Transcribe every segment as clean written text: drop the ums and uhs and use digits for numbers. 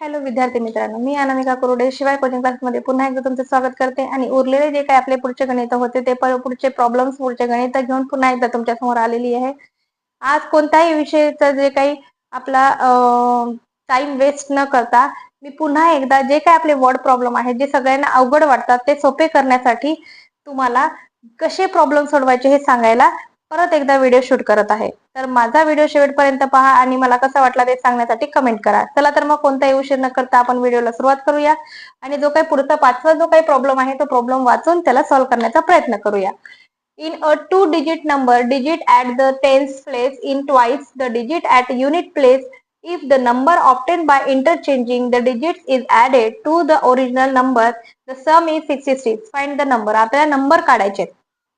Hello विद्यार्थी मित्रांनो, मी अनामिका कुरुडे शिवाय कोचिंग क्लासमध्ये पुन्हा एकदा तुमचं स्वागत करते आणि उरलेले जे काही आपले पुढचे गणित होते ते पुढचे प्रॉब्लेम्स पुढचे गणित घेऊन पुन्हा एकदा तुमच्या समोर आलेली आहे. आज कोणत्याही विषयाचं जे काही आपला टाइम वेस्ट न करता मी पुन्हा एकदा जे काही आपले वर्ड प्रॉब्लेम आहेत जे सगळ्यांना अवघड वाटतात ते सोपे करण्यासाठी तुम्हाला कसे प्रॉब्लेम सोडवायचे हे सांगायला परत एकदा व्हिडिओ शूट करत आहे. तर माझा व्हिडिओ शेवटपर्यंत पहा आणि मला कसा वाटला ते सांगण्यासाठी कमेंट करा. चला तर मग कोणताही उशीर न करता आपण व्हिडिओला सुरुवात करूया आणि जो काही पुढचा पाचवा जो काही प्रॉब्लेम आहे तो प्रॉब्लेम वाचून त्याला सॉल्व्ह करण्याचा प्रयत्न करूया. In a two-digit number, digit at the tens place in twice the digit at unit place. If the number obtained by interchanging the digits is added to the original number, the sum is 66. Find the number. आपल्याला number काढायचे आहेत.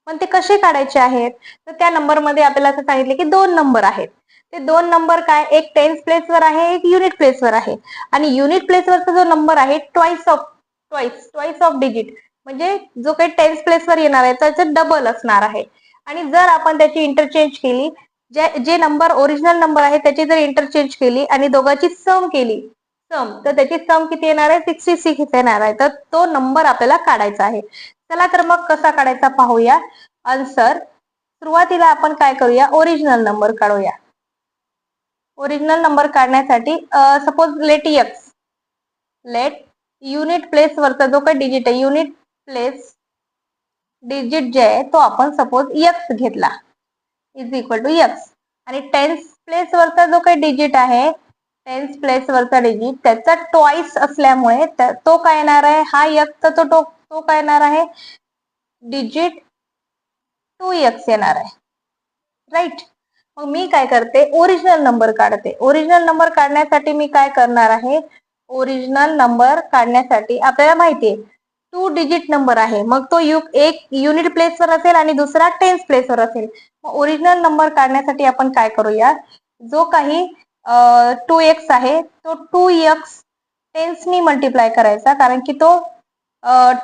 पण ते कसे काढायचे आहेत? तर त्या नंबर मध्ये आपल्याला असं सांगितले की दोन नंबर आहेत. ते दोन नंबर काय, एक टेन्स प्लेस वर आहे, एक युनिट प्लेस वर आहे. आणि युनिट प्लेस वरचा जो नंबर आहे ट्वाइस ऑफ डिजिट, म्हणजे जो काही टेन्स प्लेस वर येणार आहे त्याचं डबल असणार आहे. आणि जर आपण त्याची इंटरचेंज केली, जे नंबर ओरिजिनल नंबर आहे त्याची जर इंटरचेंज केली आणि दोघांची सम केली, तर त्याची सम किती येणार आहे, 66 येणार आहे. तर तो नंबर आपल्याला काढायचा आहे. चला तर मग कसा काढायचा पाहूया. आन्सर, सुरुवातीला आपण काय करूया, ओरिजिनल नंबर काढूया. ओरिजिनल नंबर काढण्यासाठी सपोज लेट युनिट प्लेस वरचा जो काही डिजिट आहे, युनिट प्लेस डिजिट जे आहे तो आपण सपोज x घेतला, इज इक्वल टू x. आणि टेन्स प्लेस वरचा जो काही डिजिट आहे, टेन्स प्लेस वरचा डिजिट त्याचा ट्वाइस असल्यामुळे तो काय येणार आहे, हा x तर तो काय येणार आहे, डिजिट 2x येणार आहे, राईट. मग मी काय करते, ओरिजिनल नंबर काढते. ओरिजिनल नंबर काढण्यासाठी मी काय करणार आहे, ओरिजिनल नंबर काढण्यासाठी आपल्याला माहितीये 2 डिजिट नंबर आहे, मग तो एक युनिट प्लेस वर असेल आणि दुसरा टेन्स प्लेस वर असेल. मग ओरिजिनल नंबर काढण्यासाठी आपण काय करूया, जो काही 2x आहे तो 2x टेन्सनी मल्टिप्लाय करायचा, कारण की तो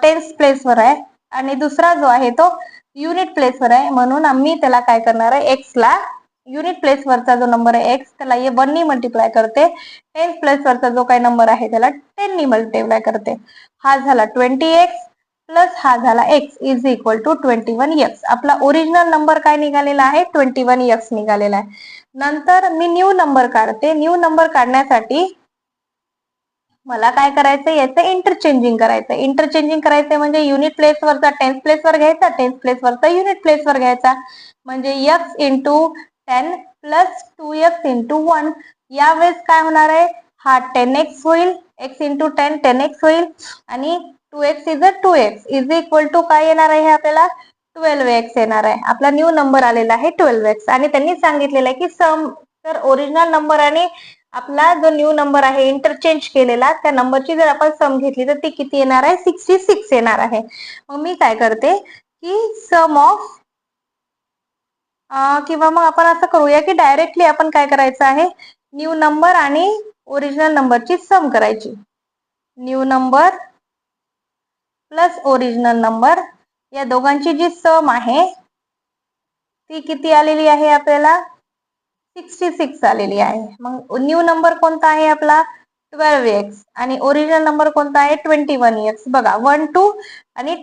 टेन्स प्लेस वर आहे आणि दुसरा जो आहे तो युनिट प्लेस वर आहे. म्हणून आम्ही त्याला काय करणार आहे, एक्स ला युनिट प्लेस वरचा जो नंबर आहे एक्स त्याला 1 नी मल्टिप्लाय करते, टेन्स प्लेस वरचा जो काही नंबर आहे त्याला 10 नी मल्टिप्लाय करते. हा झाला 20x प्लस हा झाला x is equal to 21x. आपला ओरिजिनल नंबर काय निघालेला आहे, 21x निघालेला आहे. नंतर मी न्यू नंबर काढते. न्यू नंबर काढण्यासाठी मला काय करायचं, याचं इंटरचेंजिंग करायचं. इंटरचेंजिंग करायचं म्हणजे युनिट प्लेस वरचा टेन्स प्लेस वर घ्यायचा, टेन्स प्लेस वरचा युनिट प्लेस वर घ्यायचा. म्हणजे x into 10 plus 2x into 1. यावेळेस काय होणार आहे, हा 10x होईल, x इंटू 10 10x होईल आणि 2x is 2x is equal to काय येणार आहे आपल्याला, 12x येणार आहे. आपला न्यू नंबर आलेला आहे 12x. आणि त्यांनी सांगितलेलं आहे की सम, तर ओरिजिनल नंबर आणि आपला जो न्यू नंबर आहे इंटरचेंज केलेला त्या नंबरची जर आपण सम घेतली तर ती किती येणार आहे, 66 येणार आहे. मग मी काय करते की सम ऑफ, किंवा मग आपण असं करूया की डायरेक्टली आपण काय करायचं आहे, न्यू नंबर आणि ओरिजिनल नंबरची सम करायची. New number plus original number या दोघांची जी सम आहे ती किती आलेली आहे आपल्याला, 66 आलेली आहे. मग न्यू नंबर कोणता आहे आपला, 12x आणि ओरिजिनल नंबर कोणता आहे, 21x. बघा 1 2 आणि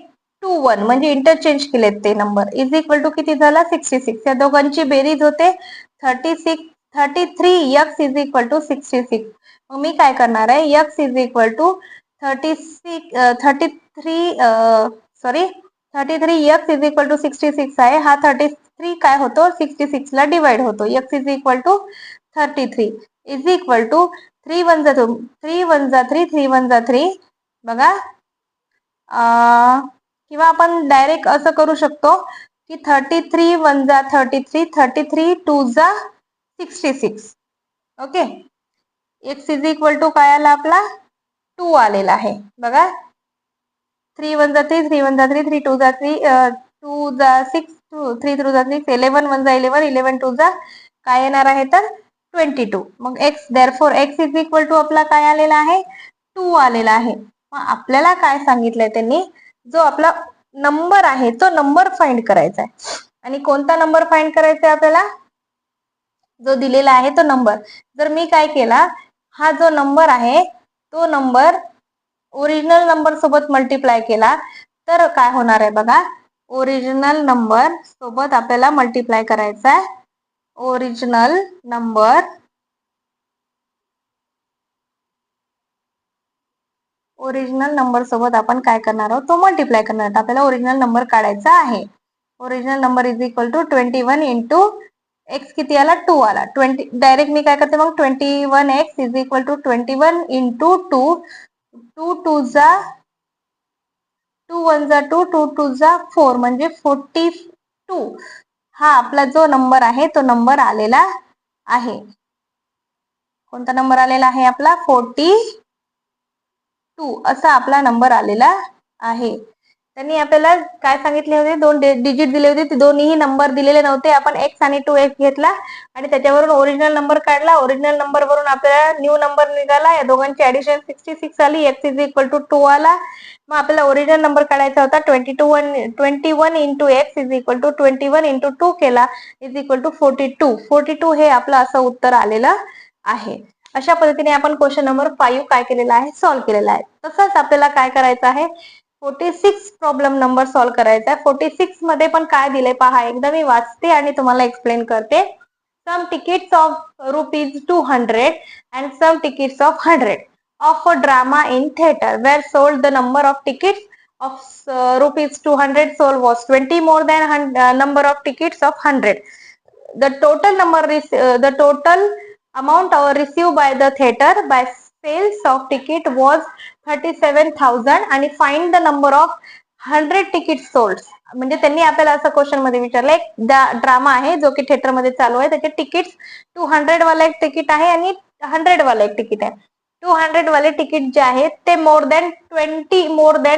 2 1 म्हणजे इंटरचेंज केलेत ते नंबर, इज इक्वल टू किती झाला, 66. या दोघांची बेरीज होते 33x इज इक्वल टू 66. मग मी काय करणार आहे, x is equal to 33x is equal to 66 आहे. हा 33 काय होतो, 66 ला डिवाइड होतो. x is equal to 33 is equal to 3 1 जा 3 3 1 जा 3. बघा, किंवा आपण डायरेक्ट असं करू शकतो की 33 1 जा 33, 33 2 जा 66. Okay, x is equal to काय आला आपला, 2 आलेला आहे. बघा 3 1 जा 3, 3 1 जा 3, 3 2 जा 3, 2 जा 6, 3 3 जा 6, 11 1 जा 11, 11 2 जा काय येणार आहे तर 22. मग x, therefore x is equal to आपला काय आलेला आहे, 2 आलेला आहे. मग आपल्याला काय सांगितलंय त्यांनी, जो आपला नंबर आहे तो नंबर फाइंड करायचा आहे. आणि कोणता नंबर फाइंड करायचा आहे आपल्याला, जो दिलेला आहे तो नंबर. जर मी काय केला, हा जो नंबर आहे तो नंबर ओरिजिनल नंबर सोबत मल्टिप्लाय केला तर काय होणार आहे बघा. ओरिजिनल नंबर सोबत आपल्याला मल्टिप्लाय करायचा आहे. ओरिजिनल नंबर सोबत आपण काय करणार आहोत, तो मल्टिप्लाय करणार आहोत. आपल्याला ओरिजिनल नंबर काढायचा आहे. Original number is equal to 21 into x किती आला, 2 आला. 20 डायरेक्ट मी काय करते मग, 21x is equal to 21 into 2. 2 2 जा 2 1 जा 2, 2 2 जा 4 म्हणजे 42. हा आपला जो नंबर आहे तो नंबर आलेला आहे. कोणता नंबर आलेला आहे आपला, 42 असा आपला नंबर आलेला आहे. त्यांनी आपल्याला काय सांगितले होते, 2 डिजिट दिले होते, ते दोन्ही नंबर दिलेले नव्हते. आपण x आणि 2x घेतला आणि त्याच्यावरून ओरिजिनल नंबर काढला. ओरिजिनल नंबर वरून आपल्याला न्यू नंबर निघाला. या दोघांची ऍडिशन 66 आली. x इज इक्वल टू 2 आला. मग आपल्याला ओरिजिनल नंबर काढायचा होता. 21 into x is equal to 21 into 2 केला इज इक्वल टू 42. 42 हे आपलं असं उत्तर आलेलं आहे. अशा पद्धतीने आपण क्वेश्चन नंबर 5 काय केलेला आहे, सॉल्व्ह केलेला आहे. तसंच आपल्याला काय करायचं आहे, 46 प्रॉब्लेम नंबर सॉल्व्ह करायचा आहे. 46 मध्ये पण काय दिलंय पहा, एकदा मी वाचते आणि तुम्हाला एक्सप्लेन करते. सम tickets of rupees 200 and some tickets of 100 of a drama in theater were sold. The number of tickets of rupees 200 sold was 20 more than number of tickets of 100. The total amount received by the theater by sales of ticket was 37,000 आणि find the number of 100 tickets sold. म्हणजे त्यांनी आपल्याला असं question मध्ये विचारलंय, drama आहे जो की theatre मध्ये चालू आहे, त्याचे तिकीट 200 वाला एक तिकीट आहे आणि 100 वाला एक तिकीट आहे. 200 वाले तिकीट जे आहेत ते मोर दॅन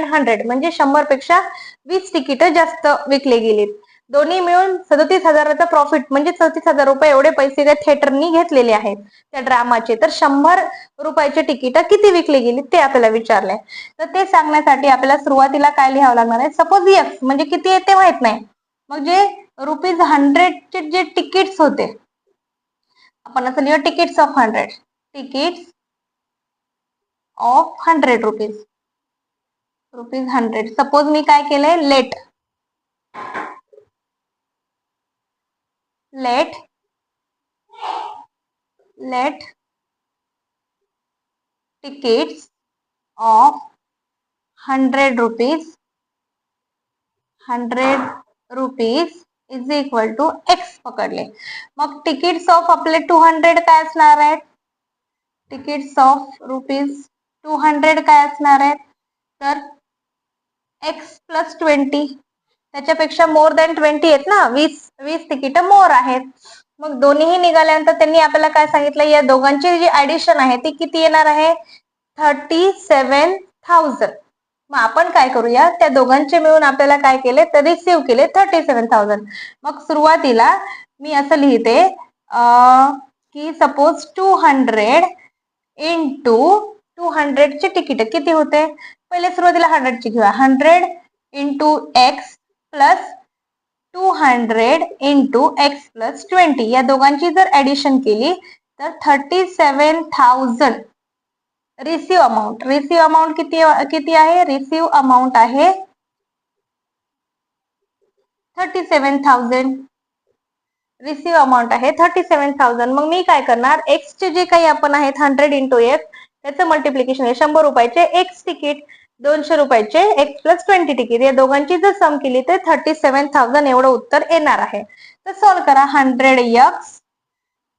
100 म्हणजे 100 पेक्षा 20 तिकीट जास्त विकले गेली. दोन्ही मिळून 37,000चा प्रॉफिट म्हणजे 37,000 रुपये एवढे पैसे त्या थिएटरनी घेतलेले आहेत त्या ड्रामाचे. तर 100 रुपयाचे तिकीट किती विकले गेली ते आपल्याला विचारलंय. तर ते सांगण्यासाठी आपल्याला सुरुवातीला काय लिहावं लागणार आहे, सपोज एक्स म्हणजे किती आहे ते माहित नाही. मग जे रुपीज 100चे जे तिकीट्स होते, आपण असं लिहू tickets of 100, tickets of 100 rupees 100. Suppose मी काय केलंय, let tickets of 100 rupees is equal to x पकडले. मग तिकीट्स ऑफ आपले 200 काय असणार आहेत, तिकीट्स ऑफ रुपीज 200 काय असणार आहेत, तर एक्स प्लस 20. त्याच्यापेक्षा मोर दॅन 20 आहेत ना, 20 तिकीट मोर आहेत. मग दोन्हीही निघाल्यानंतर त्यांनी आपल्याला काय सांगितलं, या दोघांची जी ऍडिशन आहे ती किती येणार आहे, 37,000. मग आपण काय करूया, त्या दोघांचे मिळून आपल्याला काय केले तर रिसिव्ह केले 37,000. मग सुरुवातीला मी असं लिहिते की सपोज 200 इंटू 200 चे तिकीट किती होते, पहिले सुरुवातीला 100 ची घेऊया. 100 into x plus 200 into x plus 20 या दोघांची जर ऍडिशन केली तर 37,000 रिसिव्ह अमाऊंट किती आहे, रिसिव्ह अमाऊंट आहे 37,000. रिसिव्ह अमाऊंट आहे 37,000. मग मी काय करणार, एक्स चे जे काही आपण आहेत 100 इंटू एक्स त्याचं मल्टिप्लिकेशन आहे 100 रुपयाचे एक्स तिकीट, 200 रुपयाचे एक्स प्लस 20 तिकीट, या दोघांची जर सम केली तर 37,000 एवढं उत्तर येणार आहे. तर सॉल्व्ह करा. 100 x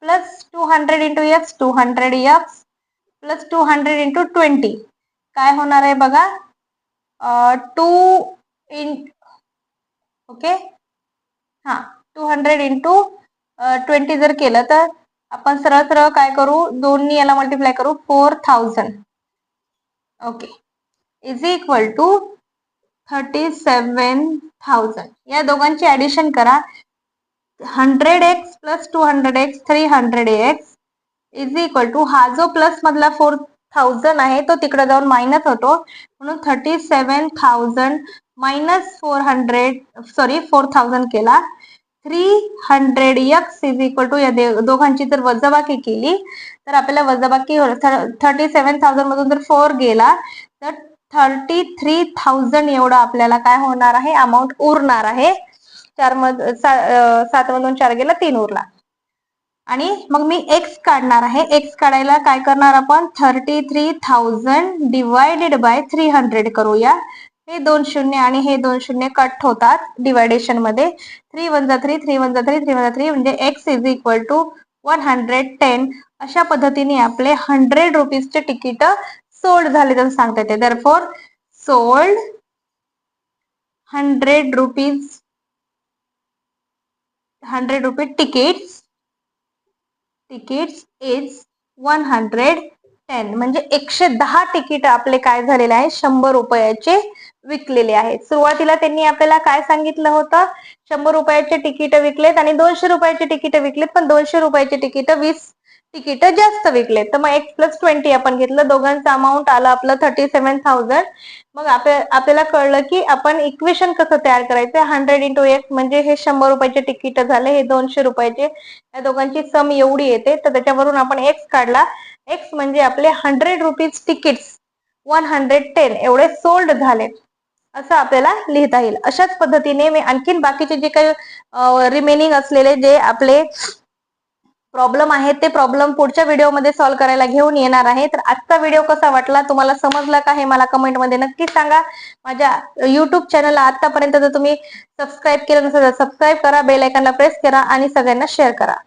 plus 200 into x 200 x plus 200 into 20 काय होणार आहे बघा, 200 इंटू 20 जर केलं तर आपण सरळ सरळ काय करू, दोन्ही याला मल्टिप्लाय करू 4,000. Okay is equal to 37,000. या दोघांची ऍडिशन करा. 100x plus 200x 300x is equal to हा जो प्लस मधला 4,000 आहे तो तिकडे जाऊन मायनस होतो, म्हणून 37,000 मायनस 400 4,000 केला 300x इज इक्वल टू, या दोघांची जर वजाबाकी केली तर आपल्याला वजाबाकी 37,000 मधून जर 4 गेला तर 33,000 एवढा आपल्याला काय होणार आहे, अमाऊंट उरणार आहे. 7 मधून 4 गेला, 3 उरला. आणि मग मी एक्स काढणार आहे. एक्स काढायला काय करणार आपण, 33,000 डिवायडेड बाय 300 करूया. हे 2 शून्य आणि हे 2 शून्य कट होतात डिवायडेशन मध्ये. 3 1 जा 3, 3 1 जा 3, 3 1 जा 3, म्हणजे एक्स इज इक्वल टू 110. अशा पद्धतीने आपले 100 रुपीजचे तिकीट सोल्ड झाले तर सांगता येते. Therefore sold 100 rupees tickets is 110, म्हणजे 110 तिकीट आपले काय झालेले आहे, 100 रुपयाचे विकलेले आहेत. सुरुवातीला त्यांनी आपल्याला काय सांगितलं होतं, 100 रुपयाचे तिकीट विकलेत आणि 200 रुपयाचे तिकीट विकलेत, पण 200 रुपयाचे तिकीट 20 तिकीट जास्त विकलेत. तर मग x + 20 आपण घेतलं, दोघांचं अमाऊंट आलं आपलं 37,000. मग आपल्याला कळलं की आपण इक्वेशन कसं तयार करायचं, 100 × x म्हणजे हे 100 रुपयाचे तिकीट झाले, हे 200 रुपयाचे, या दोघांची सम एवढी येते. तर त्याच्यावरून आपण x काढला. x म्हणजे आपले 100 रुपीज तिकीट्स 110 एवढे सोल्ड झाले, असं आपल्याला लिहिता येईल. अशाच पद्धतीने मी आणखीन बाकीचे जे काही रिमेनिंग असलेले जे आपले प्रॉब्लेम आहेत ते प्रॉब्लेम पुढच्या व्हिडिओमध्ये सॉल्व्ह करायला घेऊन येणार आहे. तर आजचा व्हिडिओ कसा वाटला, तुम्हाला समजला का, हे मला कमेंटमध्ये नक्की सांगा. माझ्या युट्यूब चॅनलला आतापर्यंत जर तुम्ही सबस्क्राईब केलं नसेल तर सबस्क्राईब करा, बेल आयकॉनला प्रेस करा आणि सगळ्यांना शेअर करा.